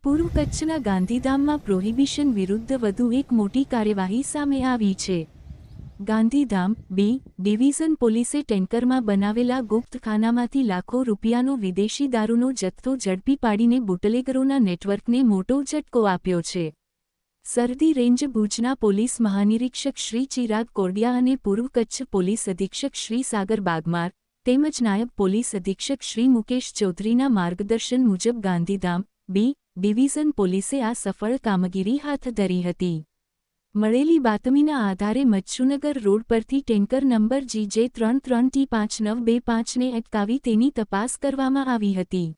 પૂર્વ કચ્છના ગાંધીધામમાં પ્રોહિબિશન વિરુદ્ધ વધુ એક મોટી કાર્યવાહી સામે આવી છે। ગાંધીધામ બી ડિવિઝન પોલીસે ટેન્કરમાં બનાવેલા ગુપ્તખાનામાંથી લાખો રૂપિયાનો વિદેશી દારૂનો જથ્થો ઝડપી પાડીને બુટલેગરોના નેટવર્કને મોટો ઝટકો આપ્યો છે। સરહદી રેન્જ ભુજના પોલીસ મહાનિરીક્ષક શ્રી ચિરાગ કોરડિયા અને પૂર્વ કચ્છ પોલીસ અધિક્ષક શ્રી સાગર બાગમાર તેમજ નાયબ પોલીસ અધિક્ષક શ્રી મુકેશ ચૌધરીના માર્ગદર્શન મુજબ ગાંધીધામ બી ડિવિઝન પોલીસે આ સફળ કામગીરી હાથ ધરી હતી। મળેલી બાતમીના આધારે મચ્છુનગર રોડ પરથી ટેન્કર નંબર GJ 33T5925ને અટકાવી તેની તપાસ કરવામાં આવી હતી।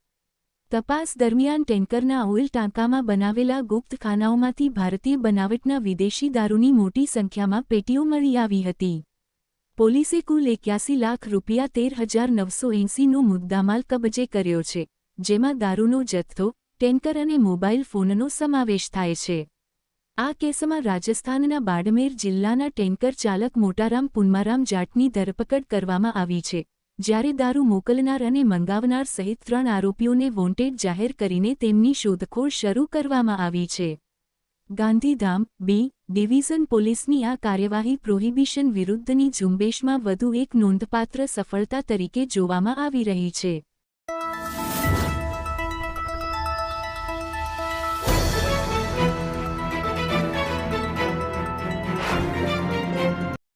તપાસ દરમિયાન ટેન્કરના ઓઇલ ટાંકામાં બનાવેલા ગુપ્તખાનાઓમાંથી ભારતીય બનાવટના વિદેશી દારૂની મોટી સંખ્યામાં પેટીઓ મળી આવી હતી। પોલીસે કુલ 81 લાખ રૂપિયા 13,980નો મુદ્દામાલ કબજે કર્યો છે, જેમાં દારૂનો જથ્થો, ટેન્કર અને મોબાઈલ ફોનનો સમાવેશ થાય છે। આ કેસમાં રાજસ્થાનના બાડમેર જિલ્લાના ટેન્કર ચાલક મોટારામ પુન્મારામ જાટની ધરપકડ કરવામાં આવી છે, જ્યારે દારૂ મોકલનાર અને મંગાવનાર સહિત 3 આરોપીઓને વોન્ટેડ જાહેર કરીને તેમની શોધખોળ શરૂ કરવામાં આવી છે। ગાંધીધામ બી ડિવિઝન પોલીસની આ કાર્યવાહી પ્રોહિબિશન વિરુદ્ધની ઝુંબેશમાં વધુ એક નોંધપાત્ર સફળતા તરીકે જોવામાં આવી રહી છે।